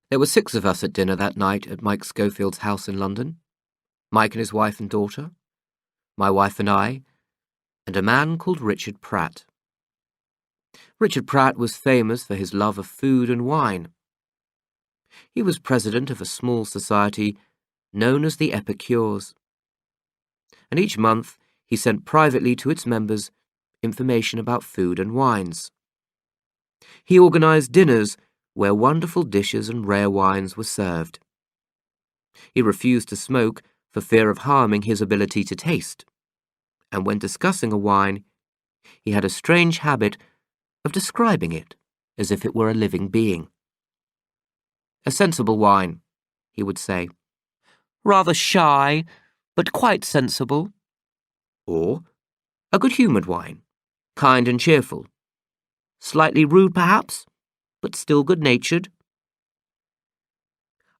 There were 6 of us at dinner that night at Mike Schofield's house in London. Mike and his wife and daughter, my wife and I, and a man called Richard Pratt. Richard Pratt was famous for his love of food and wine. He was president of a small society known as the Epicures, and each month he sent privately to its members information about food and wines. He organized dinners where wonderful dishes and rare wines were served. He refused to smoke for fear of harming his ability to taste, and when discussing a wine, he had a strange habit of describing it as if it were a living being. A sensible wine, he would say. Rather shy, but quite sensible. Or a good-humoured wine, kind and cheerful. Slightly rude, perhaps, but still good-natured.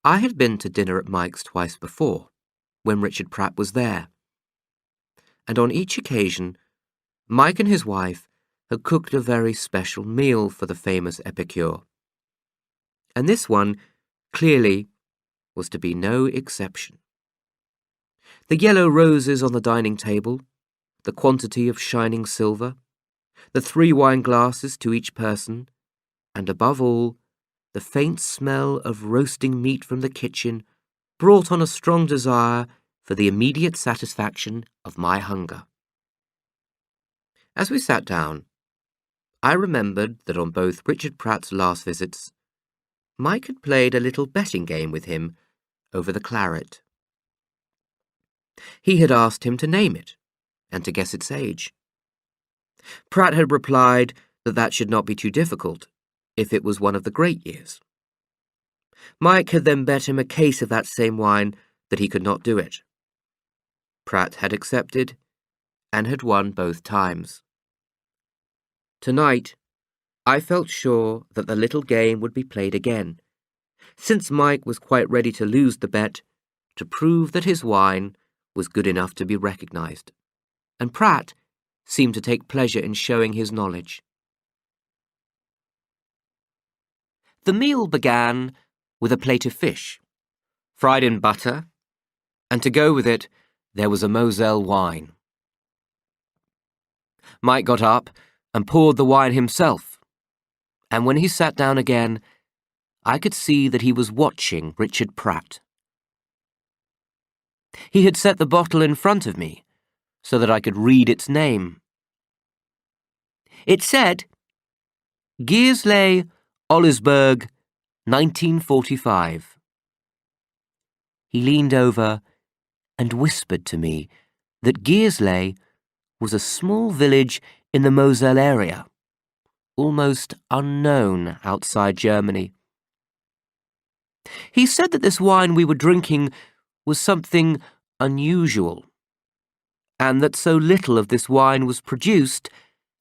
I had been to dinner at Mike's twice before, when Richard Pratt was there. And on each occasion, Mike and his wife had cooked a very special meal for the famous epicure. And this one, clearly, was to be no exception. The yellow roses on the dining table, the quantity of shining silver, the 3 wine glasses to each person, and above all, the faint smell of roasting meat from the kitchen brought on a strong desire for the immediate satisfaction of my hunger. As we sat down, I remembered that on both Richard Pratt's last visits, Mike had played a little betting game with him over the claret. He had asked him to name it and to guess its age. Pratt had replied that that should not be too difficult if it was one of the great years. Mike had then bet him a case of that same wine that he could not do it. Pratt had accepted and had won both times. Tonight, I felt sure that the little game would be played again, since Mike was quite ready to lose the bet to prove that his wine was good enough to be recognized, and Pratt seemed to take pleasure in showing his knowledge. The meal began with a plate of fish, fried in butter, and to go with it, there was a Moselle wine. Mike got up and poured the wine himself, and when he sat down again, I could see that he was watching Richard Pratt. He had set the bottle in front of me so that I could read its name. It said, Gearsley, Olisberg, 1945. He leaned over and whispered to me that Gearsley was a small village in the Moselle area, almost unknown outside Germany. He said that this wine we were drinking was something unusual, and that so little of this wine was produced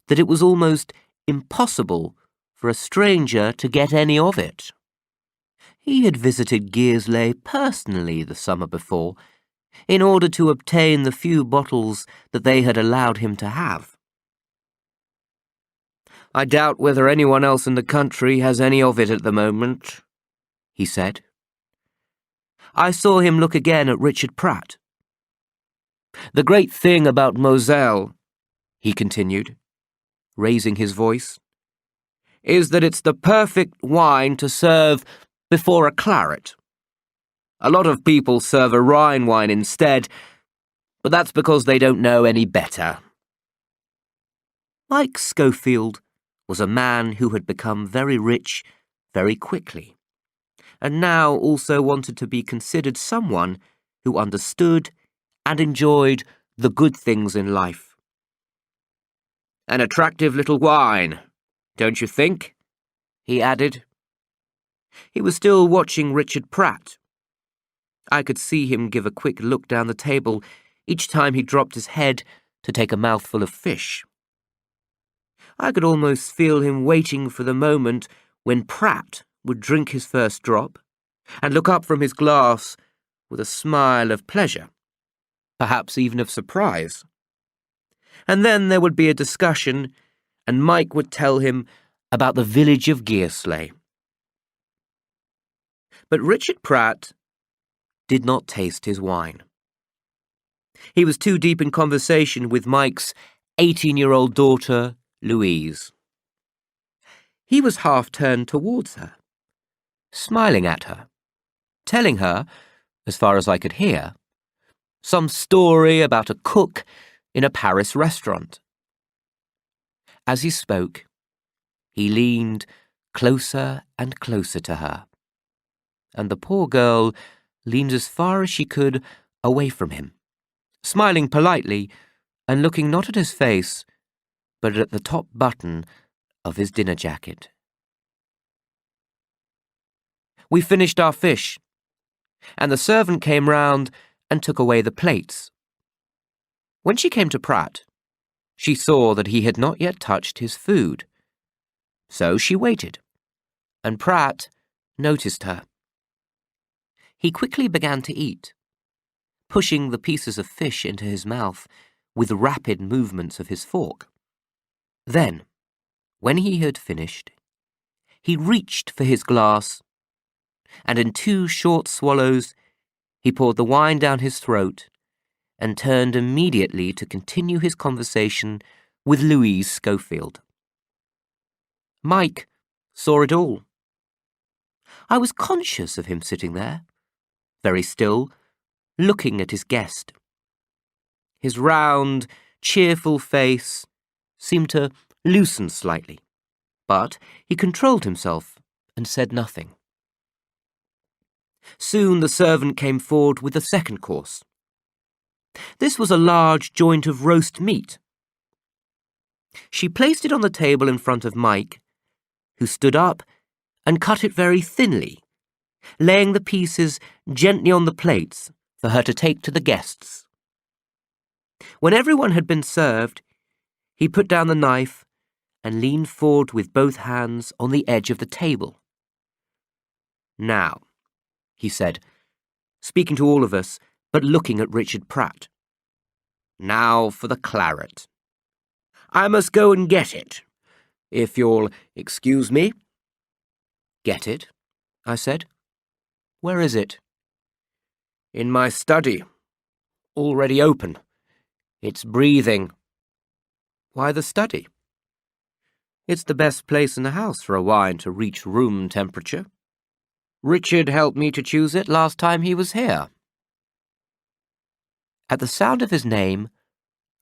that it was almost impossible for a stranger to get any of it. He had visited Gearsley personally the summer before, in order to obtain the few bottles that they had allowed him to have. I doubt whether anyone else in the country has any of it at the moment, he said. I saw him look again at Richard Pratt. The great thing about Moselle, he continued, raising his voice, is that it's the perfect wine to serve before a claret. A lot of people serve a Rhine wine instead, but that's because they don't know any better. Mike Schofield was a man who had become very rich very quickly, and now also wanted to be considered someone who understood and enjoyed the good things in life. An attractive little wine, don't you think? He added. He was still watching Richard Pratt. I could see him give a quick look down the table each time he dropped his head to take a mouthful of fish. I could almost feel him waiting for the moment when Pratt would drink his first drop and look up from his glass with a smile of pleasure, perhaps even of surprise. And then there would be a discussion, and Mike would tell him about the village of Gearsley. But Richard Pratt did not taste his wine. He was too deep in conversation with Mike's 18-year-old daughter, Louise. He was half turned towards her, smiling at her, telling her, as far as I could hear, some story about a cook in a Paris restaurant. As he spoke, he leaned closer and closer to her, and the poor girl leaned as far as she could away from him, smiling politely and looking not at his face, but at the top button of his dinner jacket. We finished our fish, and the servant came round and took away the plates. When she came to Pratt, she saw that he had not yet touched his food. So she waited, and Pratt noticed her. He quickly began to eat, pushing the pieces of fish into his mouth with rapid movements of his fork. Then, when he had finished, he reached for his glass, and in 2 short swallows he poured the wine down his throat and turned immediately to continue his conversation with Louise Schofield. Mike saw it all. I was conscious of him sitting there, very still, looking at his guest. His round, cheerful face seemed to loosen slightly, but he controlled himself and said nothing. Soon the servant came forward with the second course. This was a large joint of roast meat. She placed it on the table in front of Mike, who stood up and cut it very thinly, laying the pieces gently on the plates for her to take to the guests. When everyone had been served, he put down the knife and leaned forward with both hands on the edge of the table. "Now," he said, speaking to all of us, but looking at Richard Pratt. "Now for the claret. I must go and get it, if you'll excuse me." "Get it?" I said. "Where is it?" "In my study. Already open. It's breathing." "Why the study?" "It's the best place in the house for a wine to reach room temperature. Richard helped me to choose it last time he was here." At the sound of his name,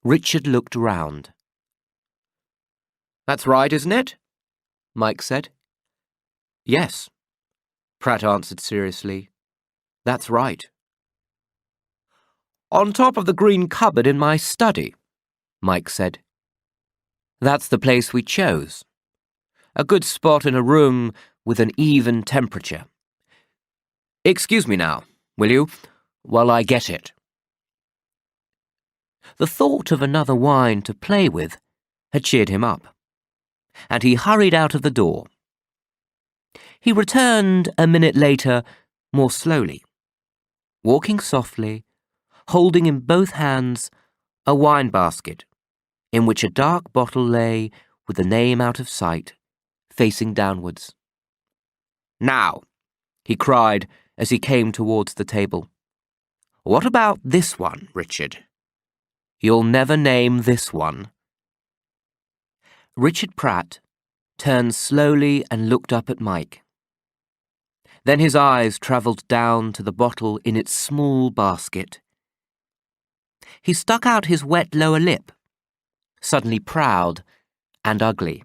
Richard looked round. "That's right, isn't it?" Mike said. "Yes," Pratt answered seriously. "That's right." "On top of the green cupboard in my study," Mike said. "That's the place we chose. A good spot in a room with an even temperature. Excuse me now, will you, while I get it." The thought of another wine to play with had cheered him up, and he hurried out of the door. He returned a minute later, more slowly, walking softly, holding in both hands a wine basket in which a dark bottle lay with the name out of sight, facing downwards. "Now," he cried as he came towards the table. "What about this one, Richard? You'll never name this one." Richard Pratt turned slowly and looked up at Mike. Then his eyes travelled down to the bottle in its small basket. He stuck out his wet lower lip, suddenly proud and ugly.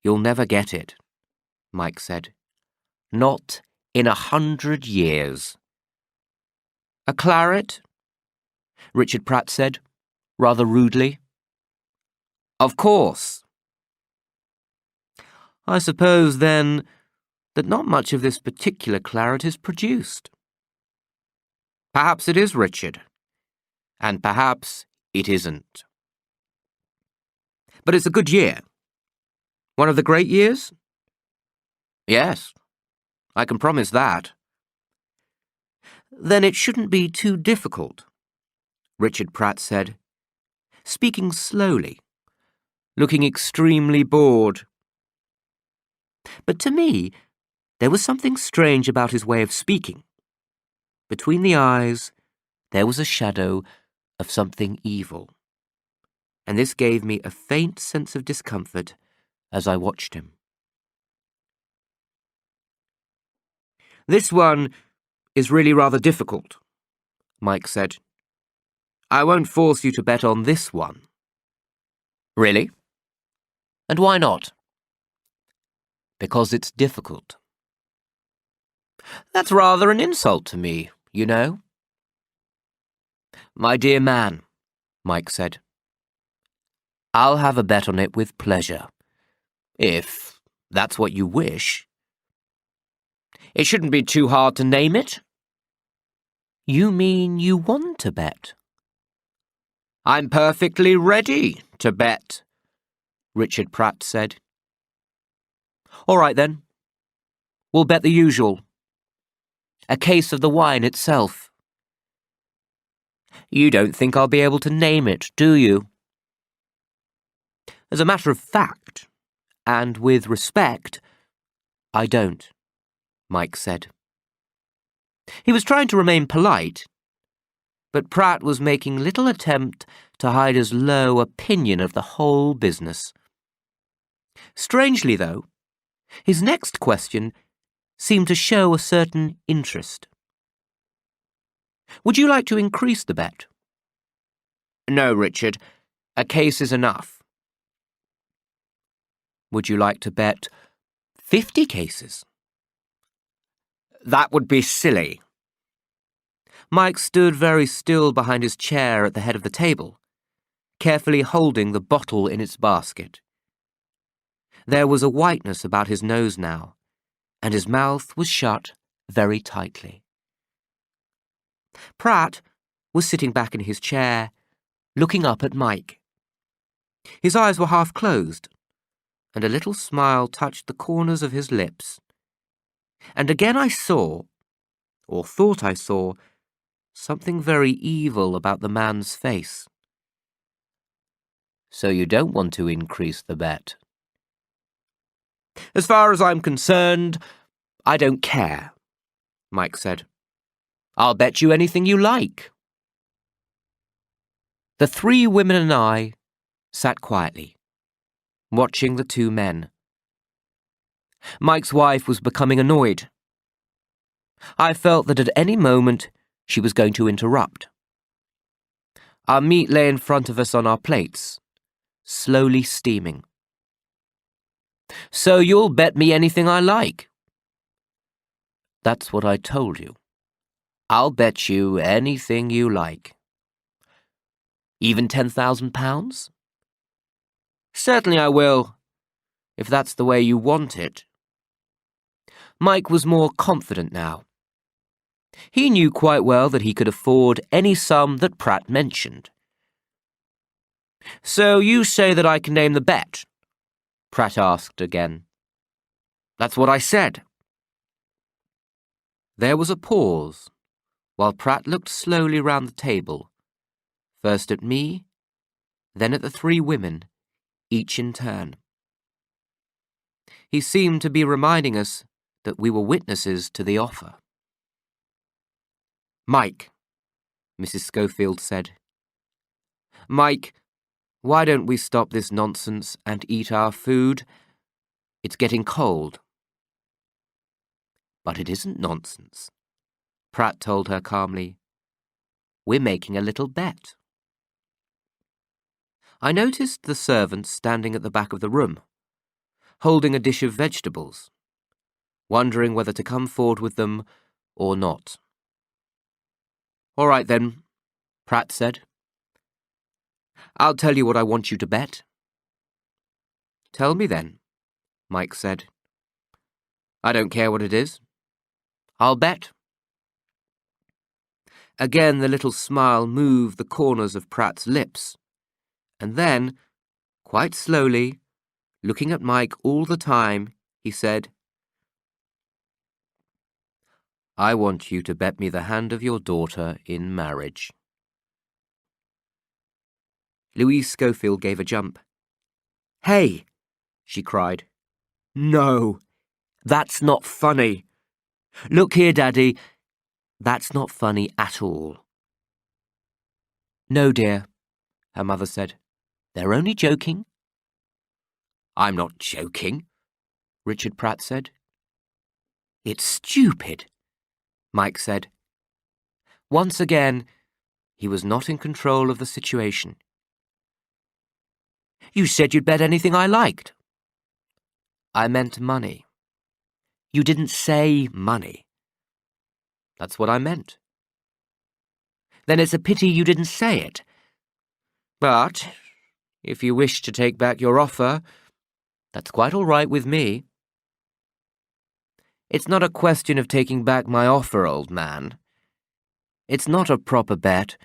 "You'll never get it," Mike said. "Not in 100 years. "A claret?" Richard Pratt said, rather rudely. "Of course." "I suppose, then, that not much of this particular claret is produced." "Perhaps it is, Richard, and perhaps it isn't. But it's a good year. One of the great years?" "Yes, I can promise that." "Then it shouldn't be too difficult," Richard Pratt said, speaking slowly, looking extremely bored. "But to me, There was something strange about his way of speaking. Between the eyes, there was a shadow of something evil, and this gave me a faint sense of discomfort as I watched him. "This one is really rather difficult," Mike said. "I won't force you to bet on this one." "Really? And why not?" "Because it's difficult." "That's rather an insult to me, you know." "My dear man," Mike said, "I'll have a bet on it with pleasure, if that's what you wish." "It shouldn't be too hard to name it." "You mean you want to bet?" "I'm perfectly ready to bet," Richard Pratt said. "All right then. We'll bet the usual. A case of the wine itself." "You don't think I'll be able to name it, do you?" "As a matter of fact, and with respect, I don't," Mike said. He was trying to remain polite, but Pratt was making little attempt to hide his low opinion of the whole business. Strangely, though, his next question seemed to show a certain interest. "Would you like to increase the bet?" "No, Richard. A case is enough." "Would you like to bet 50 cases?" "That would be silly." Mike stood very still behind his chair at the head of the table, carefully holding the bottle in its basket. There was a whiteness about his nose now, and his mouth was shut very tightly. Pratt was sitting back in his chair, looking up at Mike. His eyes were half closed, and a little smile touched the corners of his lips. And again I saw, or thought I saw, something very evil about the man's face. "So you don't want to increase the bet?" "As far as I'm concerned, I don't care," Mike said. "I'll bet you anything you like." The three women and I sat quietly, watching the two men. Mike's wife was becoming annoyed. I felt that at any moment she was going to interrupt. Our meat lay in front of us on our plates, slowly steaming. "So you'll bet me anything I like?" "That's what I told you. I'll bet you anything you like." "Even £10,000? "Certainly I will, if that's the way you want it." Mike was more confident now. He knew quite well that he could afford any sum that Pratt mentioned. "So you say that I can name the bet?" Pratt asked again. "That's what I said." There was a pause, while Pratt looked slowly round the table, first at me, then at the three women, each in turn. He seemed to be reminding us that we were witnesses to the offer. "Mike," Mrs. Schofield said. "Mike, why don't we stop this nonsense and eat our food? It's getting cold." "But it isn't nonsense," Pratt told her calmly. "We're making a little bet." I noticed the servant standing at the back of the room, holding a dish of vegetables, wondering whether to come forward with them or not. "All right then," Pratt said. "I'll tell you what I want you to bet." "Tell me then," Mike said. "I don't care what it is. I'll bet." Again the little smile moved the corners of Pratt's lips, and then, quite slowly, looking at Mike all the time, he said, "I want you to bet me the hand of your daughter in marriage." Louise Schofield gave a jump. "Hey!" she cried. "No! That's not funny. Look here, Daddy. That's not funny at all. No, dear, her mother said. They're only joking. I'm not joking, Richard Pratt said. It's stupid, Mike said. Once again, he was not in control of the situation. You said you'd bet anything I liked. I meant money. You didn't say money. That's what I meant. Then it's a pity you didn't say it. But if you wish to take back your offer, that's quite all right with me. It's not a question of taking back my offer, old man. It's not a proper bet,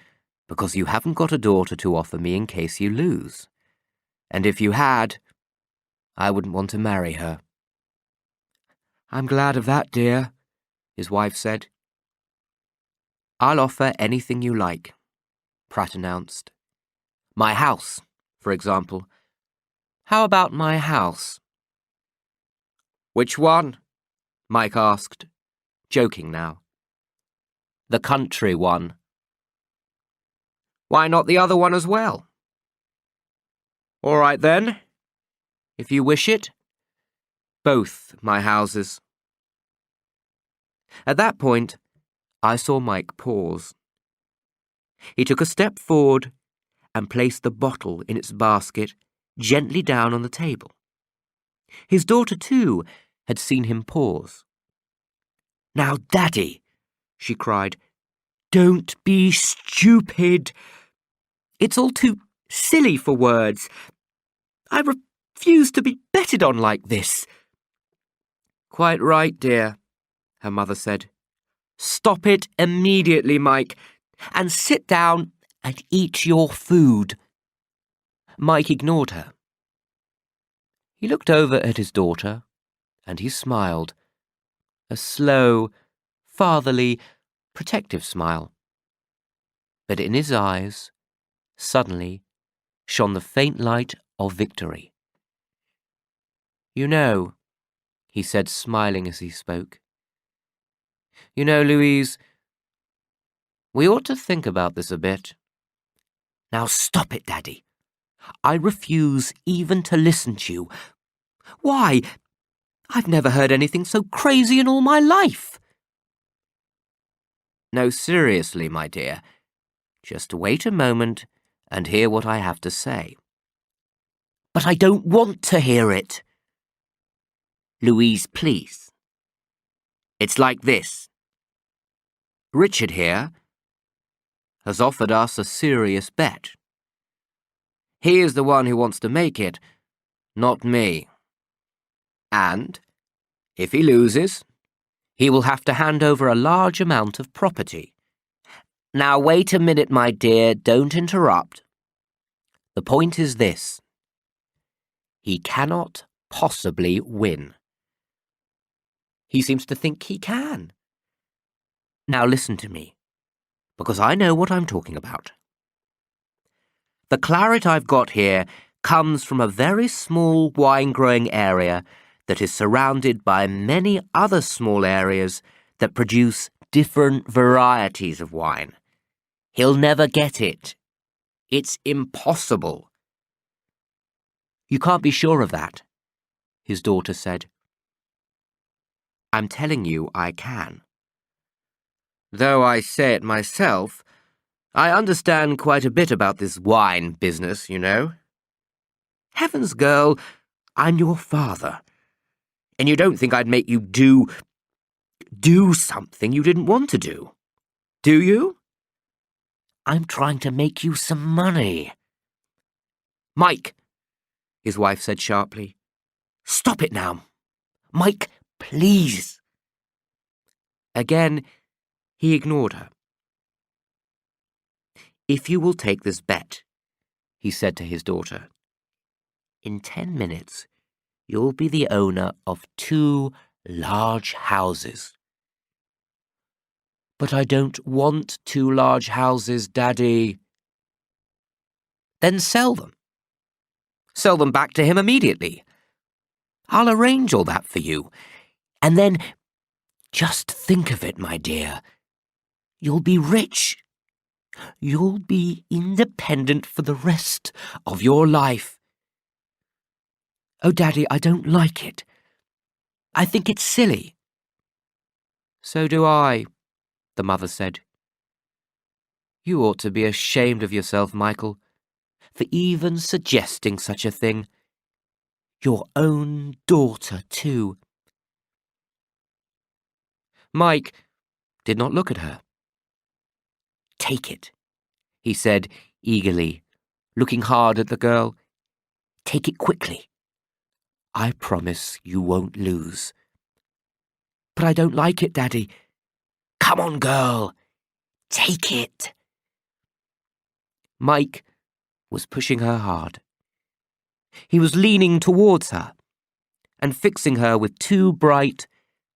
because you haven't got a daughter to offer me in case you lose. And if you had, I wouldn't want to marry her. I'm glad of that, dear, his wife said. I'll offer anything you like, Pratt announced. My house, for example. How about my house? Which one? Mike asked, joking now. The country one. Why not the other one as well? All right then, if you wish it. Both my houses. At that point, I saw Mike pause. He took a step forward and placed the bottle in its basket gently down on the table. His daughter, too, had seen him pause. Now, Daddy, she cried, don't be stupid. It's all too silly for words. I refuse to be betted on like this. Quite right, dear, her mother said. Stop it immediately, Mike, and sit down and eat your food. Mike ignored her. He looked over at his daughter, and he smiled, a slow, fatherly, protective smile. But in his eyes, suddenly, shone the faint light of victory. You know, he said, smiling as he spoke. You know, Louise, we ought to think about this a bit. Now stop it, Daddy. I refuse even to listen to you. Why? I've never heard anything so crazy in all my life. No, seriously, my dear. Just wait a moment and hear what I have to say. But I don't want to hear it. Louise, please. It's like this. Richard here has offered us a serious bet. He is the one who wants to make it, not me. And, if he loses, he will have to hand over a large amount of property. Now wait a minute, my dear, don't interrupt. The point is this. He cannot possibly win. He seems to think he can. Now listen to me, because I know what I'm talking about. The claret I've got here comes from a very small wine-growing area that is surrounded by many other small areas that produce different varieties of wine. He'll never get it. It's impossible. You can't be sure of that, his daughter said. I'm telling you I can. Though I say it myself, I understand quite a bit about this wine business, you know. Heavens, girl, I'm your father. And you don't think I'd make you do something you didn't want to do, do you? I'm trying to make you some money. Mike, his wife said sharply. Stop it now. Mike, please. Again, he ignored her. If you will take this bet, he said to his daughter, in 10 minutes, you'll be the owner of 2 large houses. But I don't want 2 large houses, Daddy. Then sell them. Sell them back to him immediately. I'll arrange all that for you. And then, just think of it, my dear. You'll be rich. You'll be independent for the rest of your life. Oh, Daddy, I don't like it. I think it's silly. So do I, the mother said. You ought to be ashamed of yourself, Michael, for even suggesting such a thing. Your own daughter, too. Mike did not look at her. Take it, he said eagerly, looking hard at the girl. Take it quickly. I promise you won't lose. But I don't like it, Daddy. Come on, girl. Take it. Mike was pushing her hard. He was leaning towards her and fixing her with two bright,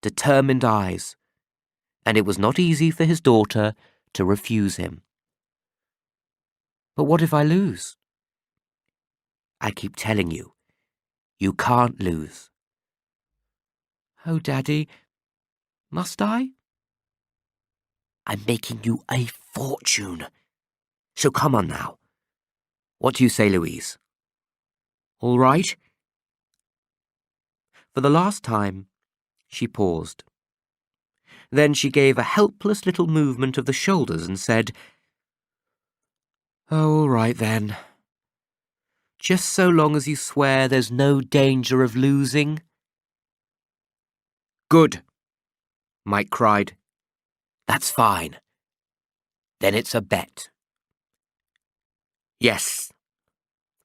determined eyes, and it was not easy for his daughter to refuse him. But what if I lose? I keep telling you, you can't lose. Oh, Daddy, must I? I'm making you a fortune. So come on now. What do you say, Louise? All right? For the last time, she paused. Then she gave a helpless little movement of the shoulders and said, Oh, all right then. Just so long as you swear there's no danger of losing. Good, Mike cried. That's fine. Then it's a bet. Yes,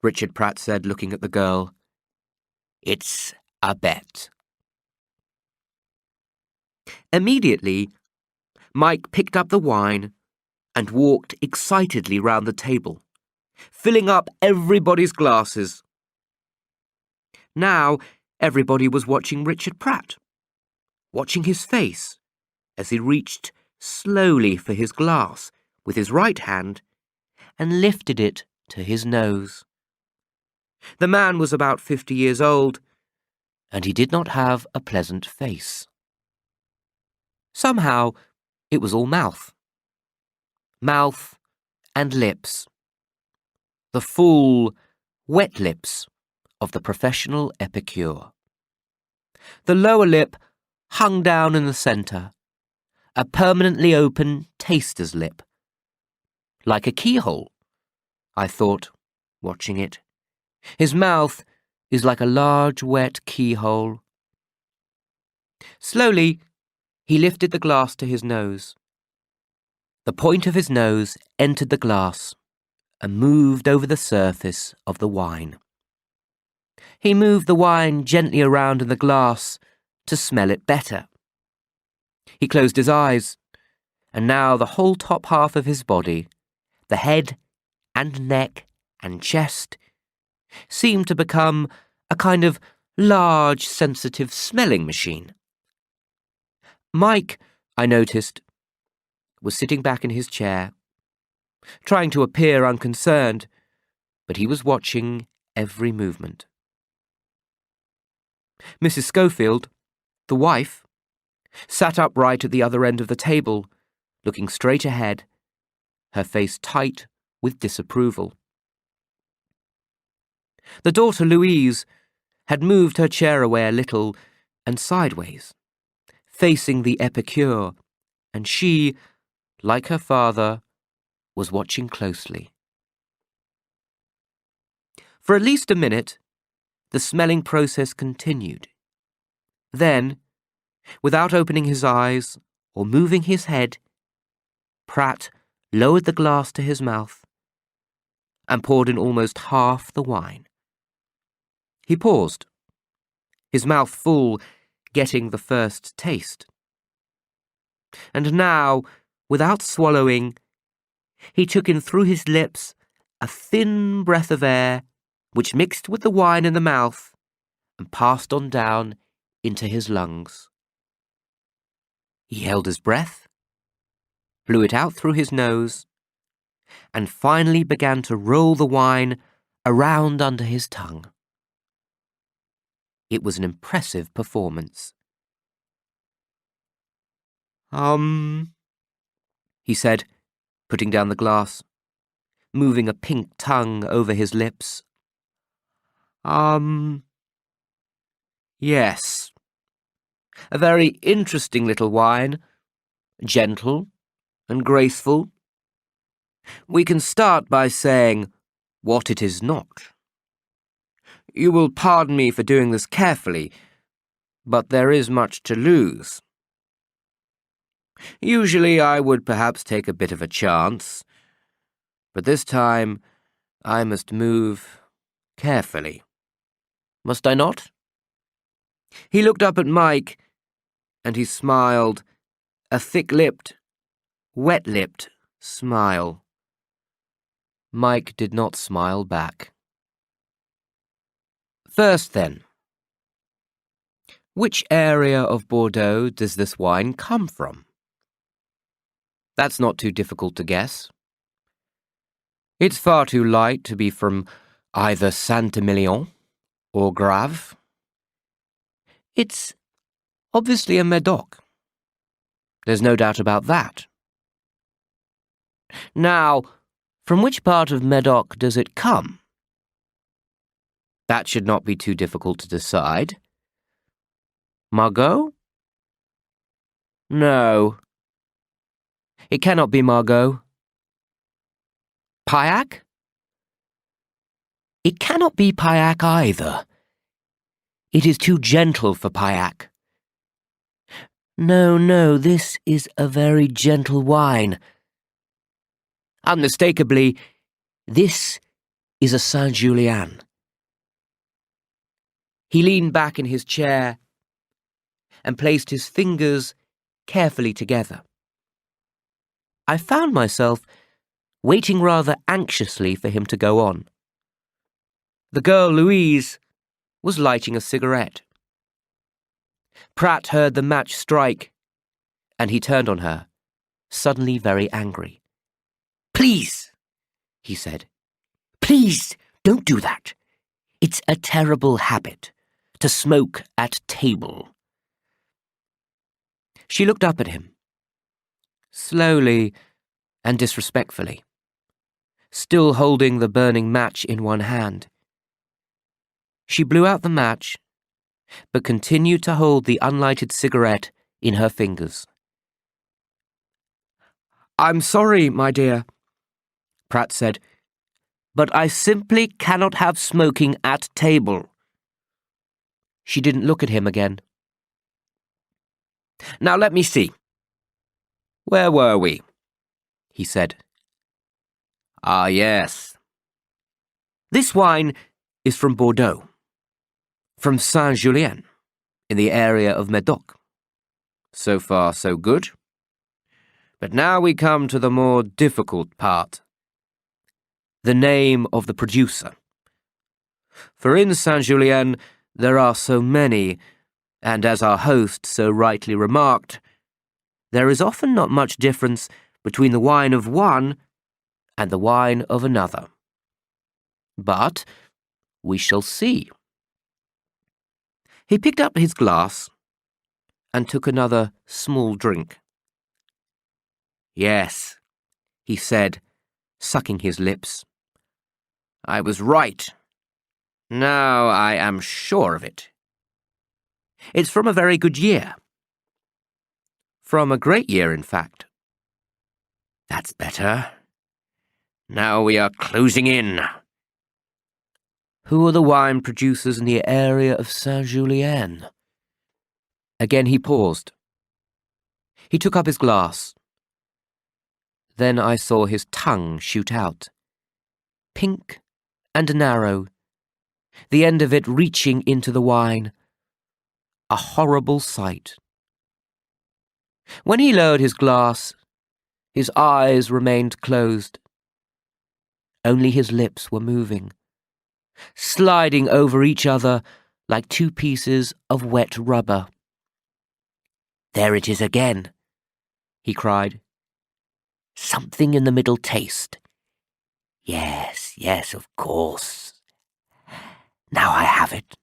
Richard Pratt said, looking at the girl. It's a bet. Immediately, Mike picked up the wine and walked excitedly round the table, filling up everybody's glasses. Now, everybody was watching Richard Pratt, watching his face as he reached slowly for his glass with his right hand and lifted it to his nose. The man was about 50 years old, and he did not have a pleasant face. Somehow, it was all mouth. Mouth and lips. The full, wet lips of the professional epicure. The lower lip hung down in the centre, a permanently open taster's lip. Like a keyhole, I thought, watching it. His mouth is like a large wet keyhole. Slowly, he lifted the glass to his nose. The point of his nose entered the glass and moved over the surface of the wine. He moved the wine gently around in the glass to smell it better. He closed his eyes, and now the whole top half of his body, the head and neck and chest, seemed to become a kind of large, sensitive smelling machine. Mike, I noticed, was sitting back in his chair, trying to appear unconcerned, but he was watching every movement. Mrs. Schofield, the wife, sat upright at the other end of the table, looking straight ahead, her face tight with disapproval. The daughter, Louise, had moved her chair away a little and sideways, facing the epicure, and she, like her father, was watching closely. For at least a minute, the smelling process continued. Then, without opening his eyes or moving his head, Pratt lowered the glass to his mouth and poured in almost half the wine. He paused, his mouth full, getting the first taste. And now, without swallowing, he took in through his lips a thin breath of air which mixed with the wine in the mouth and passed on down into his lungs. He held his breath, blew it out through his nose, and finally began to roll the wine around under his tongue. It was an impressive performance. He said, putting down the glass, moving a pink tongue over his lips. Yes. A very interesting little wine, gentle and graceful. We can start by saying what it is not. You will pardon me for doing this carefully, but there is much to lose. Usually I would perhaps take a bit of a chance, but this time I must move carefully. Must I not? He looked up at Mike, and he smiled, a thick-lipped, wet-lipped smile. Mike did not smile back. First then, which area of Bordeaux does this wine come from? That's not too difficult to guess. It's far too light to be from either Saint-Emilion or Grave. It's obviously a Medoc. There's no doubt about that. Now, from which part of Medoc does it come? That should not be too difficult to decide. Margaux? No. It cannot be Margaux. Pauillac? It cannot be Pauillac either. It is too gentle for Pauillac. No, this is a very gentle wine. Unmistakably, this is a Saint-Julien. He leaned back in his chair and placed his fingers carefully together. I found myself waiting rather anxiously for him to go on. The girl, Louise, was lighting a cigarette. Pratt heard the match strike, and he turned on her, suddenly very angry. "Please," he said. "Please, don't do that. It's a terrible habit, to smoke at table." She looked up at him, slowly and disrespectfully, still holding the burning match in one hand. She blew out the match, but continued to hold the unlighted cigarette in her fingers. "I'm sorry, my dear," Pratt said, "but I simply cannot have smoking at table." She didn't look at him again. "Now let me see. Where were we?" he said. "Ah, yes. This wine is from Bordeaux, from Saint-Julien, in the area of Medoc. So far, so good. But now we come to the more difficult part. The name of the producer. For in Saint-Julien there are so many, and as our host so rightly remarked, there is often not much difference between the wine of one and the wine of another. But we shall see." He picked up his glass and took another small drink. "Yes," he said, sucking his lips. "I was right. Now I am sure of it. It's from a very good year. From a great year, in fact." "That's better. Now we are closing in." "Who are the wine producers in the area of Saint-Julien?" Again he paused. He took up his glass. Then I saw his tongue shoot out, pink and narrow, the end of it reaching into the wine. A horrible sight. When he lowered his glass, his eyes remained closed. Only his lips were moving, sliding over each other like two pieces of wet rubber. "There it is again," he cried. "Something in the middle taste. Yes, of course. Now I have it.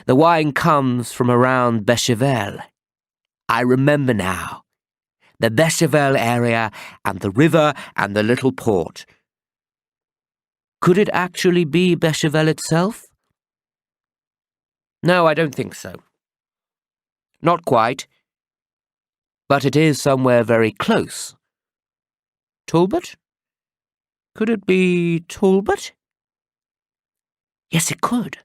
The wine comes from around Bechevel. I remember now. The Becherville area and the river and the little port. Could it actually be Becherville itself? No, I don't think so. Not quite. But it is somewhere very close. Talbot? Could it be Talbot? Yes, it could.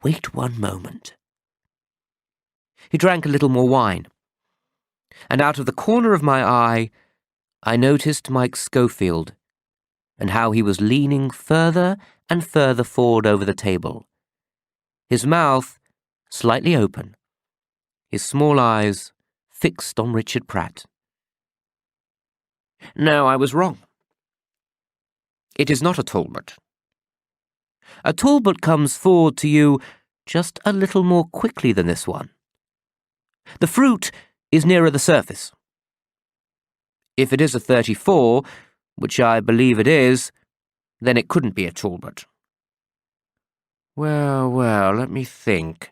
Wait one moment. He drank a little more wine, and out of the corner of my eye, I noticed Mike Schofield, and how he was leaning further and further forward over the table, his mouth slightly open, his small eyes fixed on Richard Pratt. No, I was wrong. It is not a Talbot. A Talbot comes forward to you just a little more quickly than this one. The fruit is nearer the surface. If it is a 34, which I believe it is, then it couldn't be a Talbot. Well, let me think.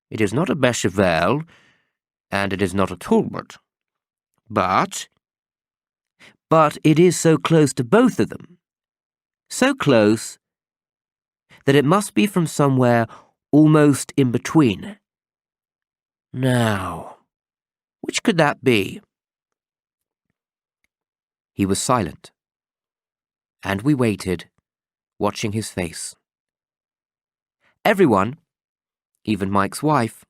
It is not a Becherville, and it is not a Talbot. But it is so close to both of them. So close that it must be from somewhere almost in between. Now, which could that be? He was silent, and we waited, watching his face. Everyone, even Mike's wife,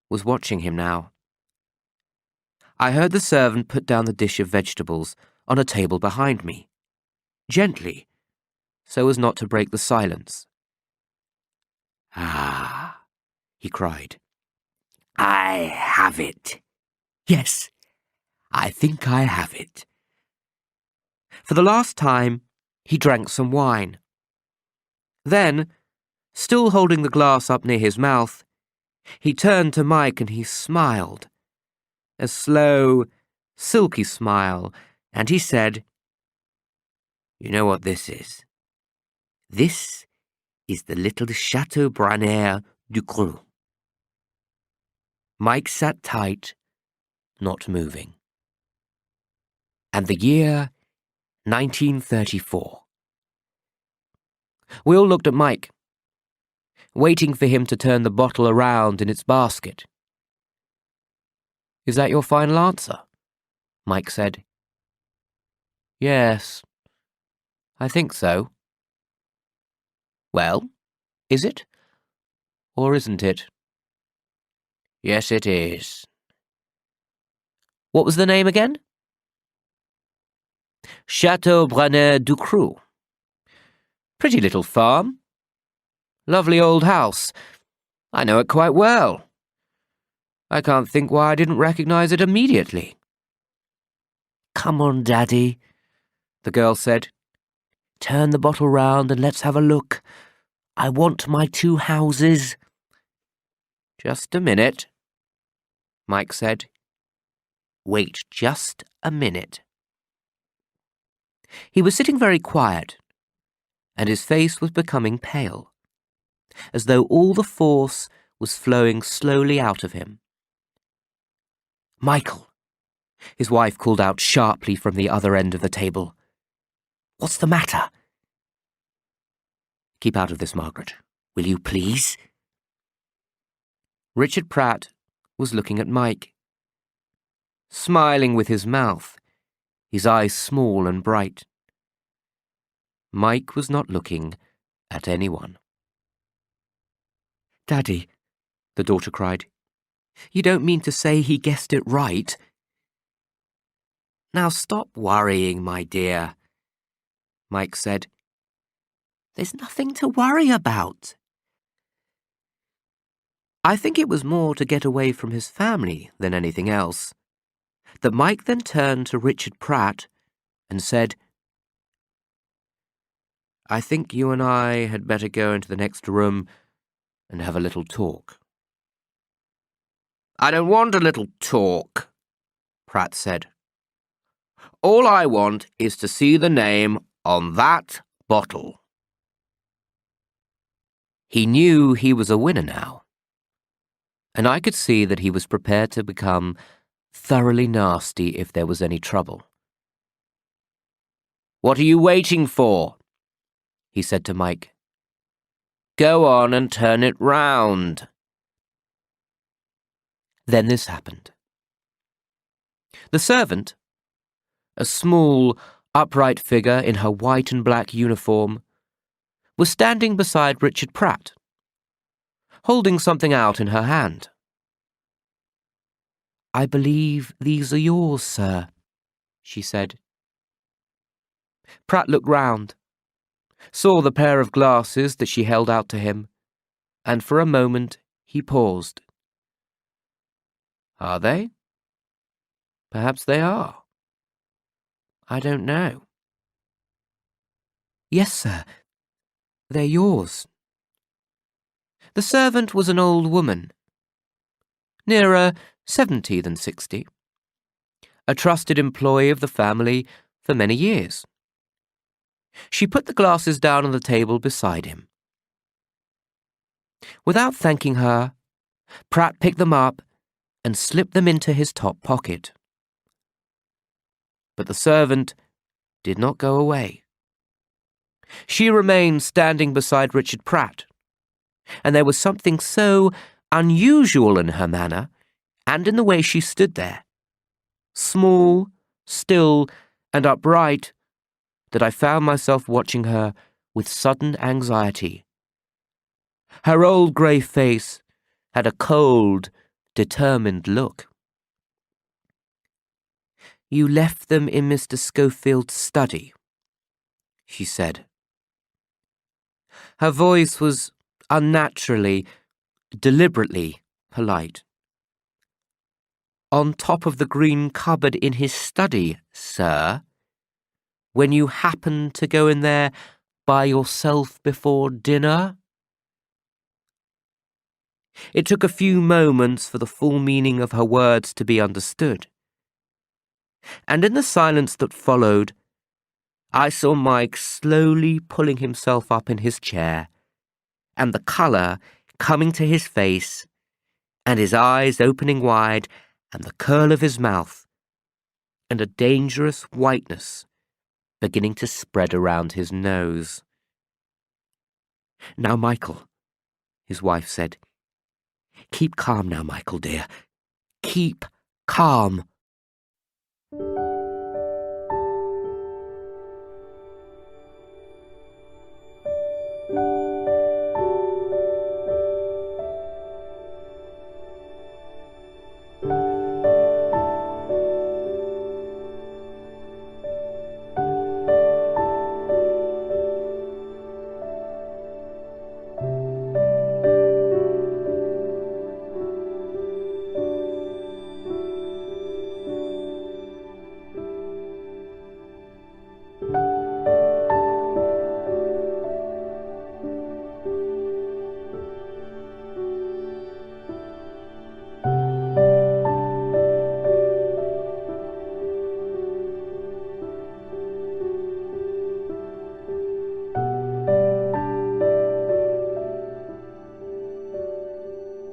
was watching him now. I heard the servant put down the dish of vegetables on a table behind me, gently, so as not to break the silence. Ah, he cried. I have it. Yes, I think I have it. For the last time, he drank some wine. Then, still holding the glass up near his mouth, he turned to Mike and he smiled. A slow, silky smile, and he said, You know what this is? This is the little Chateau Branner du Creux. Mike sat tight, not moving. And the year 1934. We all looked at Mike, waiting for him to turn the bottle around in its basket. Is that your final answer? Mike said. Yes, I think so. Well, is it? Or isn't it? Yes, it is. What was the name again? Chateau Branner du Creux. Pretty little farm. Lovely old house. I know it quite well. I can't think why I didn't recognize it immediately. Come on, Daddy, the girl said. Turn the bottle round and let's have a look. I want my 2 houses. Just a minute, Mike said. Wait just a minute. He was sitting very quiet, and his face was becoming pale, as though all the force was flowing slowly out of him. Michael, his wife called out sharply from the other end of the table. What's the matter? Keep out of this, Margaret. Will you please? Richard Pratt was looking at Mike, smiling with his mouth, his eyes small and bright. Mike was not looking at anyone. Daddy, the daughter cried, you don't mean to say he guessed it right? Now stop worrying, my dear, Mike said. There's nothing to worry about. I think it was more to get away from his family than anything else, that Mike then turned to Richard Pratt and said, I think you and I had better go into the next room and have a little talk. I don't want a little talk, Pratt said. All I want is to see the name on that bottle. He knew he was a winner now, and I could see that he was prepared to become thoroughly nasty if there was any trouble. "What are you waiting for?" he said to Mike. "Go on and turn it round." Then this happened. The servant, a small, upright figure in her white and black uniform, was standing beside Richard Pratt, holding something out in her hand. "I believe these are yours, sir," she said. Pratt looked round, saw the pair of glasses that she held out to him, and for a moment he paused. "Are they? Perhaps they are. I don't know." "Yes, sir. They're yours." The servant was an old woman, nearer 70 than 60, a trusted employee of the family for many years. She put the glasses down on the table beside him. Without thanking her, Pratt picked them up and slipped them into his top pocket. But the servant did not go away. She remained standing beside Richard Pratt, and there was something so unusual in her manner and in the way she stood there, small, still, and upright, that I found myself watching her with sudden anxiety. Her old grey face had a cold, determined look. "You left them in Mr. Schofield's study," she said. Her voice was unnaturally, deliberately polite. "On top of the green cupboard in his study, sir, when you happened to go in there by yourself before dinner?" It took a few moments for the full meaning of her words to be understood. And in the silence that followed, I saw Mike slowly pulling himself up in his chair, and the colour coming to his face, and his eyes opening wide, and the curl of his mouth, and a dangerous whiteness beginning to spread around his nose. "Now, Michael," his wife said. "Keep calm now, Michael, dear. Keep calm."